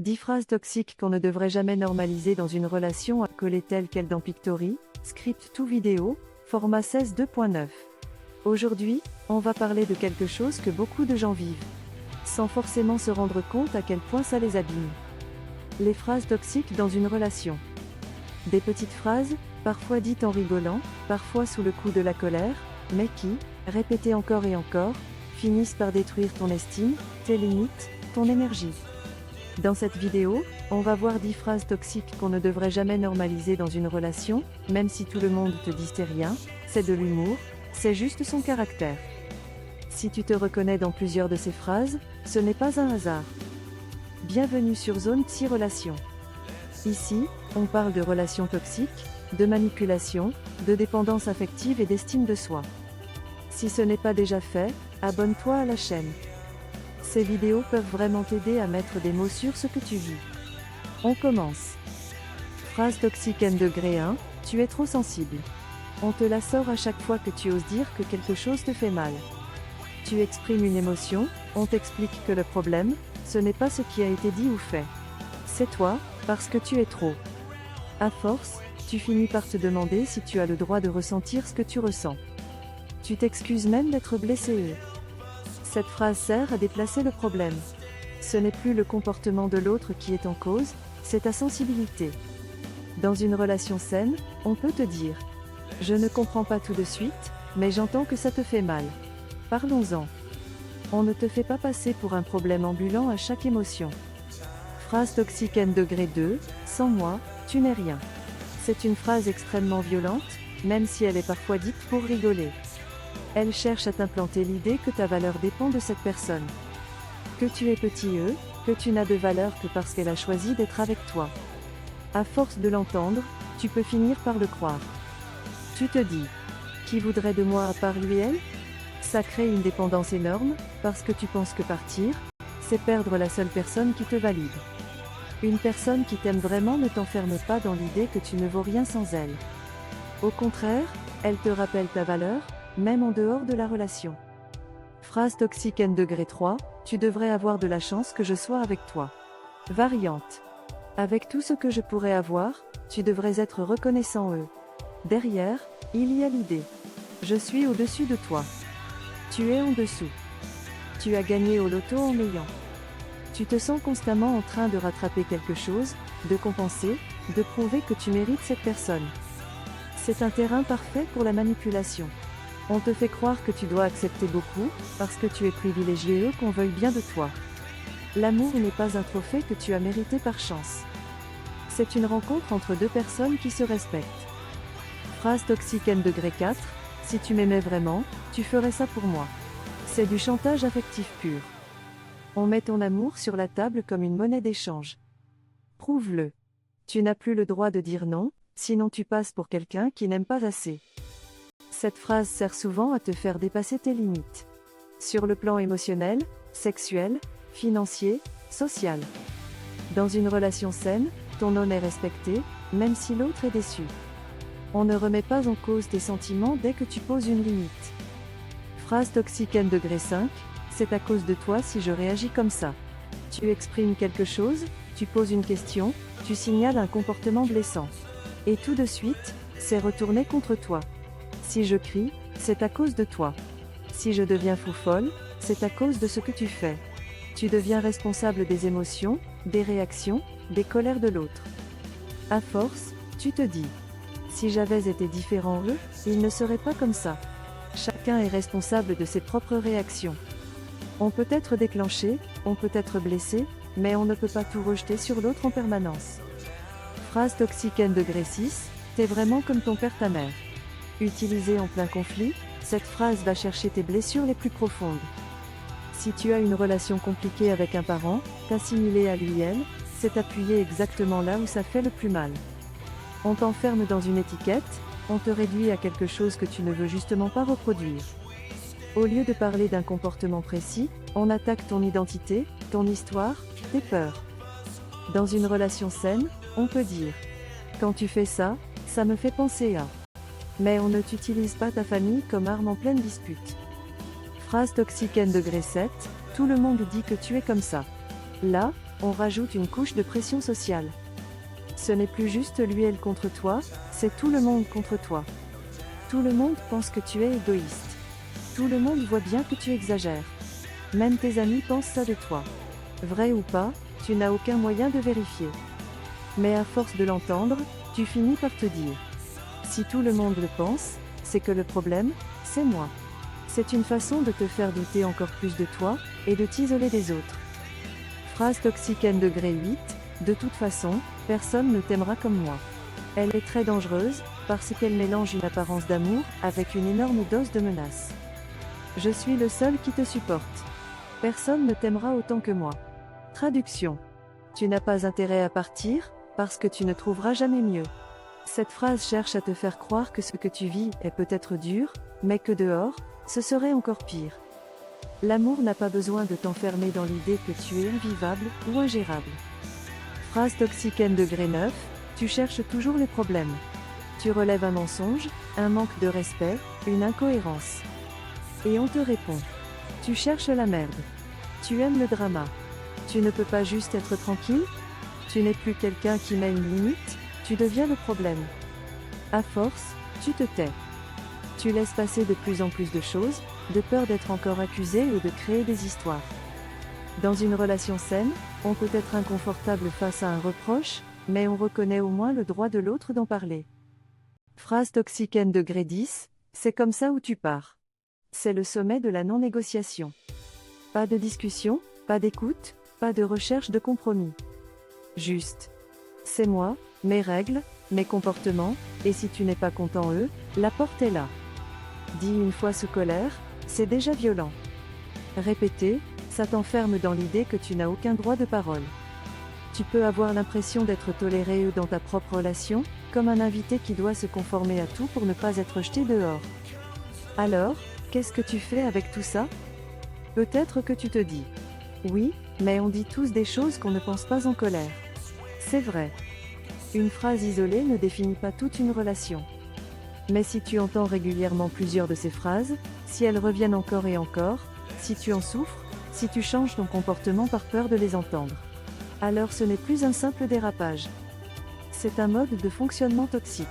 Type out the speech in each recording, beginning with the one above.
10 phrases toxiques qu'on ne devrait jamais normaliser dans une relation à coller telles quelles dans Pictory, script to vidéo, format 16 2.9. Aujourd'hui, on va parler de quelque chose que beaucoup de gens vivent, sans forcément se rendre compte à quel point ça les abîme. Les phrases toxiques dans une relation. Des petites phrases, parfois dites en rigolant, parfois sous le coup de la colère, mais qui, répétées encore et encore, finissent par détruire ton estime, tes limites, ton énergie. Dans cette vidéo, on va voir 10 phrases toxiques qu'on ne devrait jamais normaliser dans une relation, même si tout le monde te dit c'est rien, c'est de l'humour, c'est juste son caractère. Si tu te reconnais dans plusieurs de ces phrases, ce n'est pas un hasard. Bienvenue sur Zone Psy Relations. Ici, on parle de relations toxiques, de manipulation, de dépendance affective et d'estime de soi. Si ce n'est pas déjà fait, abonne-toi à la chaîne. Ces vidéos peuvent vraiment t'aider à mettre des mots sur ce que tu vis. On commence. Phrase toxique N degré 1, tu es trop sensible. On te la sort à chaque fois que tu oses dire que quelque chose te fait mal. Tu exprimes une émotion, on t'explique que le problème, ce n'est pas ce qui a été dit ou fait. C'est toi, parce que tu es trop. À force, tu finis par te demander si tu as le droit de ressentir ce que tu ressens. Tu t'excuses même d'être blessé. Cette phrase sert à déplacer le problème. Ce n'est plus le comportement de l'autre qui est en cause, c'est ta sensibilité. Dans une relation saine, on peut te dire « Je ne comprends pas tout de suite, mais j'entends que ça te fait mal. Parlons-en. » On ne te fait pas passer pour un problème ambulant à chaque émotion. Phrase toxique N degré 2, sans moi, tu n'es rien. C'est une phrase extrêmement violente, même si elle est parfois dite pour rigoler. Elle cherche à t'implanter l'idée que ta valeur dépend de cette personne. Que tu es petit que tu n'as de valeur que parce qu'elle a choisi d'être avec toi. À force de l'entendre, tu peux finir par le croire. Tu te dis, qui voudrait de moi à part lui elle? Ça crée une dépendance énorme, parce que tu penses que partir, c'est perdre la seule personne qui te valide. Une personne qui t'aime vraiment ne t'enferme pas dans l'idée que tu ne vaux rien sans elle. Au contraire, elle te rappelle ta valeur, même en dehors de la relation. Phrase toxique N degré 3, tu devrais avoir de la chance que je sois avec toi. Variante. Avec tout ce que je pourrais avoir, tu devrais être reconnaissant Derrière, il y a l'idée. Je suis au-dessus de toi. Tu es en dessous. Tu as gagné au loto en m'ayant. Tu te sens constamment en train de rattraper quelque chose, de compenser, de prouver que tu mérites cette personne. C'est un terrain parfait pour la manipulation. On te fait croire que tu dois accepter beaucoup, parce que tu es privilégié qu'on veuille bien de toi. L'amour n'est pas un trophée que tu as mérité par chance. C'est une rencontre entre deux personnes qui se respectent. Phrase toxique N degré 4, si tu m'aimais vraiment, tu ferais ça pour moi. C'est du chantage affectif pur. On met ton amour sur la table comme une monnaie d'échange. Prouve-le. Tu n'as plus le droit de dire non, sinon tu passes pour quelqu'un qui n'aime pas assez. Cette phrase sert souvent à te faire dépasser tes limites. Sur le plan émotionnel, sexuel, financier, social. Dans une relation saine, ton nom est respecté, même si l'autre est déçu. On ne remet pas en cause tes sentiments dès que tu poses une limite. Phrase toxique N degré 5, c'est à cause de toi si je réagis comme ça. Tu exprimes quelque chose, tu poses une question, tu signales un comportement blessant. Et tout de suite, c'est retourné contre toi. Si je crie, c'est à cause de toi. Si je deviens fou folle, c'est à cause de ce que tu fais. Tu deviens responsable des émotions, des réactions, des colères de l'autre. À force, tu te dis, si j'avais été différent il ne serait pas comme ça. Chacun est responsable de ses propres réactions. On peut être déclenché, on peut être blessé, mais on ne peut pas tout rejeter sur l'autre en permanence. Phrase toxique N degré 6, t'es vraiment comme ton père ta mère. Utilisée en plein conflit, cette phrase va chercher tes blessures les plus profondes. Si tu as une relation compliquée avec un parent, t'assimiler à lui/elle, c'est appuyer exactement là où ça fait le plus mal. On t'enferme dans une étiquette, on te réduit à quelque chose que tu ne veux justement pas reproduire. Au lieu de parler d'un comportement précis, on attaque ton identité, ton histoire, tes peurs. Dans une relation saine, on peut dire « Quand tu fais ça, ça me fait penser à… » Mais on ne t'utilise pas ta famille comme arme en pleine dispute. Phrase toxique N degré 7, tout le monde dit que tu es comme ça. Là, on rajoute une couche de pression sociale. Ce n'est plus juste lui elle contre toi, c'est tout le monde contre toi. Tout le monde pense que tu es égoïste. Tout le monde voit bien que tu exagères. Même tes amis pensent ça de toi. Vrai ou pas, tu n'as aucun moyen de vérifier. Mais à force de l'entendre, tu finis par te dire: si tout le monde le pense, c'est que le problème, c'est moi. C'est une façon de te faire douter encore plus de toi, et de t'isoler des autres. Phrase toxique N degré 8, de toute façon, personne ne t'aimera comme moi. Elle est très dangereuse, parce qu'elle mélange une apparence d'amour, avec une énorme dose de menace. Je suis le seul qui te supporte. Personne ne t'aimera autant que moi. Traduction. Tu n'as pas intérêt à partir, parce que tu ne trouveras jamais mieux. Cette phrase cherche à te faire croire que ce que tu vis est peut-être dur, mais que dehors, ce serait encore pire. L'amour n'a pas besoin de t'enfermer dans l'idée que tu es invivable ou ingérable. Phrase toxique N degré 9, tu cherches toujours les problèmes. Tu relèves un mensonge, un manque de respect, une incohérence. Et on te répond: tu cherches la merde. Tu aimes le drama. Tu ne peux pas juste être tranquille? Tu n'es plus quelqu'un qui met une limite, tu deviens le problème. À force, tu te tais. Tu laisses passer de plus en plus de choses, de peur d'être encore accusé ou de créer des histoires. Dans une relation saine, on peut être inconfortable face à un reproche, mais on reconnaît au moins le droit de l'autre d'en parler. Phrase toxique N degré 10, c'est comme ça où tu pars. C'est le sommet de la non-négociation. Pas de discussion, pas d'écoute, pas de recherche de compromis. Juste. C'est moi, mes règles, mes comportements, et si tu n'es pas content eux, la porte est là. Dit une fois sous colère, c'est déjà violent. Répéter, ça t'enferme dans l'idée que tu n'as aucun droit de parole. Tu peux avoir l'impression d'être toléré dans ta propre relation, comme un invité qui doit se conformer à tout pour ne pas être jeté dehors. Alors, qu'est-ce que tu fais avec tout ça? Peut-être que tu te dis: oui, mais on dit tous des choses qu'on ne pense pas en colère. C'est vrai. Une phrase isolée ne définit pas toute une relation. Mais si tu entends régulièrement plusieurs de ces phrases, si elles reviennent encore et encore, si tu en souffres, si tu changes ton comportement par peur de les entendre, alors ce n'est plus un simple dérapage. C'est un mode de fonctionnement toxique.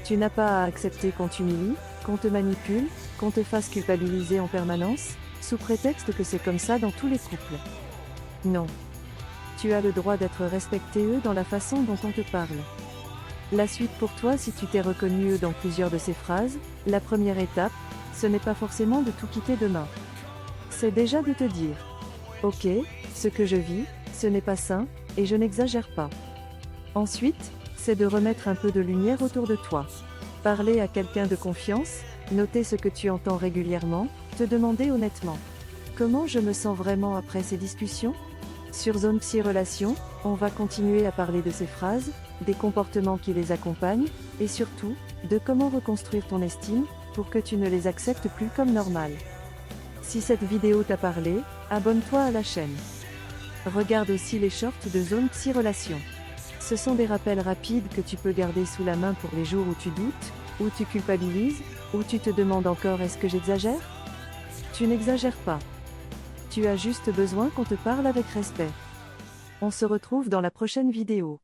Tu n'as pas à accepter qu'on t'humilie, qu'on te manipule, qu'on te fasse culpabiliser en permanence, sous prétexte que c'est comme ça dans tous les couples. Non. Tu as le droit d'être respecté dans la façon dont on te parle. La suite pour toi si tu t'es reconnu dans plusieurs de ces phrases, la première étape, ce n'est pas forcément de tout quitter demain. C'est déjà de te dire: ok, ce que je vis, ce n'est pas sain, et je n'exagère pas. Ensuite, c'est de remettre un peu de lumière autour de toi. Parler à quelqu'un de confiance, noter ce que tu entends régulièrement, te demander honnêtement: comment je me sens vraiment après ces discussions? Sur Zone Psy Relations, on va continuer à parler de ces phrases, des comportements qui les accompagnent, et surtout, de comment reconstruire ton estime, pour que tu ne les acceptes plus comme normales. Si cette vidéo t'a parlé, abonne-toi à la chaîne. Regarde aussi les shorts de Zone Psy Relations. Ce sont des rappels rapides que tu peux garder sous la main pour les jours où tu doutes, où tu culpabilises, où tu te demandes encore: est-ce que j'exagère? Tu n'exagères pas. Tu as juste besoin qu'on te parle avec respect. On se retrouve dans la prochaine vidéo.